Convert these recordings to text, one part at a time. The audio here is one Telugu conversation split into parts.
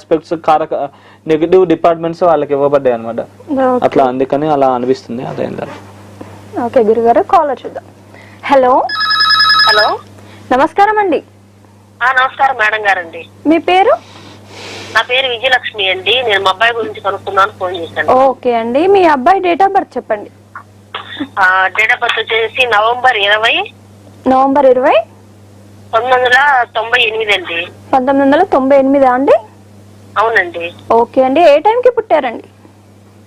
ఆస్పెక్ట్స్ కారక నెగిటివ్ డిపార్ట్మెంట్స్ వాళ్ళకి ఇవ్వబడ్డాయి అనమాట. అట్లా అందుకని అలా అనిపిస్తుంది. అదేంటంటే ఓకే గురుగారు, కాలర్ చూద్దాం. హలో హలో, నమస్కారం అండి. నమస్కారం మేడం గారండి. మీ పేరు? నా పేరు విజయలక్ష్మి అండి. నేను మా అబ్బాయి గురించి కనుక్కున్నాను, ఫోన్ చేశాను. ఓకే అండి, మీ అబ్బాయి డేట్ ఆఫ్ బర్త్ చెప్పండి. డేట్ ఆఫ్ బర్త్ వచ్చేసి నవంబర్ 20, 1998 అండి. 1998 అండి? అవునండి. ఓకే అండి, ఏ టైంకి పుట్టారండి?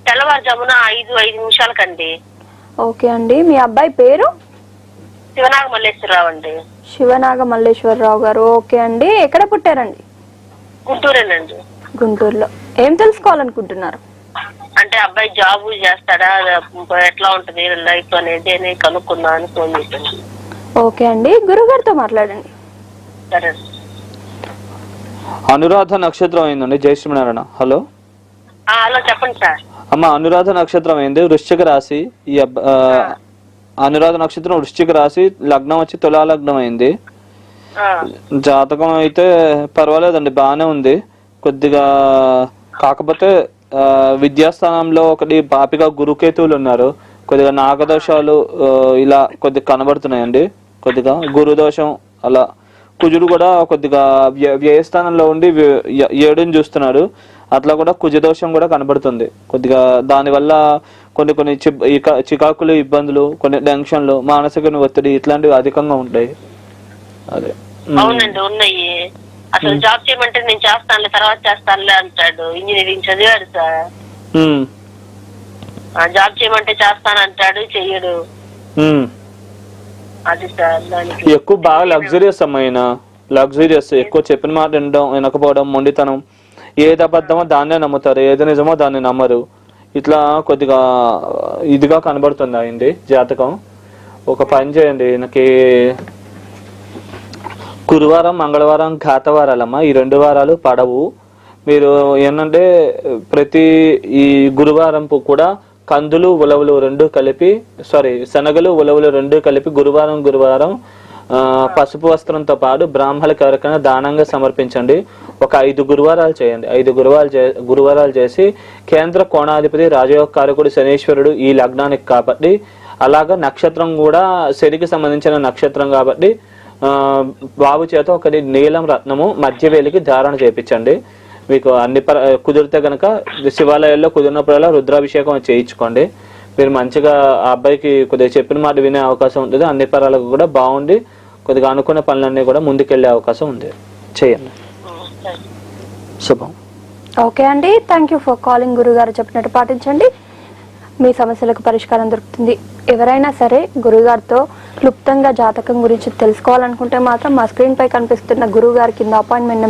తెల్లవారుజామున 5 నిమిషాలకండి. ఓకే అండి, మీ అబ్బాయి పేరు? శివనాగ మల్లేశ్వరరావు అండి. శివనాగ మల్లేశ్వరరావు గారు. ఓకే అండి, ఎక్కడ పుట్టారండి? గుంటూరేనండి. గుంటూరులో. ఏం తెలుసుకోవాలనుకుంటున్నారు? అంటే అబ్బాయి జాబ్ చేస్తాడా, ఎట్లా ఉంటది లైఫ్ అనేది కనుక్కున్నాను, ఫోన్ చేశాను. ఓకే అండి, గురుగారితో మాట్లాడండి. సరే. అనురాధ నక్షత్రం అయిందండి. జయశ్రీనారాయణ. హలో. హలో, చెప్పండి సార్. అమ్మ, అనురాధ నక్షత్రం అయింది, వృశ్చిక రాశి. ఈ అనురాధ నక్షత్రం వృశ్చిక రాశి, లగ్నం వచ్చి తులా లగ్నం అయింది. జాతకం అయితే పర్వాలేదండి, బాగానే ఉంది కొద్దిగా. కాకపోతే విద్యాస్థానంలో ఒకటి పాపిగా గురుకేతువులు ఉన్నారు. కొద్దిగా నాగదోషాలు ఇలా కొద్దిగా కనబడుతున్నాయండి. కొద్దిగా గురుదోషం అలా. కుజుడు కూడా కొద్దిగా వ్యయస్థానంలో ఉండి 7ని చూస్తున్నాడు. అట్లా కూడా కుజదోషం కూడా కనబడుతుంది కొద్దిగా. దానివల్ల కొన్ని చికాకులు, ఇబ్బందులు, కొన్ని టెన్షన్లు, మానసిక ఒత్తిడి ఇట్లాంటివి అధికంగా ఉంటాయి. అదే. అవునండి, ఉన్నాయి. అసలు జాబ్ చేయమంటే నేను చేస్తానులే, తర్వాత చేస్తానులే అంటాడు. ఇంజనీరింగ్ చదివాడు సార్. జాబ్ చేయమంటే చేస్తానంటాడు, చెయ్యడు. అది సార్, దానికి ఎక్కువ బాగా లగ్జరియస్ అమ్మాయిన, లగ్జరియస్ ఎక్కువ చెప్పిన మాట వినకపోవడం, మొండితనం. ఏది అబద్ధమో దాన్నే నమ్ముతారు, ఏది నిజమో దాన్ని నమ్మరు. ఇట్లా కొద్దిగా ఇదిగా కనబడుతుంది అయింది జాతకం. ఒక పని చేయండి, నాకు గురువారం, మంగళవారం ఘాతవారాలమ్మా. ఈ 2 వారాలు పడవు. మీరు ఏంటంటే ప్రతి ఈ గురువారం కూడా కందులు, ఉలవలు 2 కలిపి, శనగలు, ఉలవలు 2 కలిపి గురువారం పసుపు వస్త్రంతో పాటు బ్రాహ్మణులకు ఎవరికైనా దానంగా సమర్పించండి. ఒక 5 గురువారాలు చేయండి. 5 గురువారాలు చేసి, కేంద్ర కోణాధిపతి రాజయోగకారకుడు శనీశ్వరుడు ఈ లగ్నానికి కాబట్టి, అలాగా నక్షత్రం కూడా శనికి సంబంధించిన నక్షత్రం కాబట్టి బాబు చేత ఒకటి నీలం రత్నము మధ్యవేలికి ధారణ చేయించండి. మీకు అన్ని కుదిరితే కనుక శివాలయాల్లో కుదిరినప్పుడల్లా రుద్రాభిషేకం చేయించుకోండి. మీరు మంచిగా ఆ అబ్బాయికి కొద్దిగా చెప్పిన మాట వినే అవకాశం ఉంటుంది. అన్ని పరాలకు కూడా బాగుండి కొద్దిగా అనుకున్న పనులన్నీ కూడా ముందుకెళ్లే అవకాశం ఉంది. చేయండి. శుభం. ఓకే అండి, థ్యాంక్ యూ ఫర్ కాలింగ్. గురుగారు చెప్పినట్టు పాటించండి, మీ సమస్యలకు పరిష్కారం దొరుకుతుంది. ఎవరైనా సరే గురుగారితో క్లుప్తంగా జాతకం గురించి తెలుసుకోవాలనుకుంటే మాత్రం మా స్క్రీన్ పై కనిపిస్తున్న గురుగారి కింద అపాయింట్మెంట్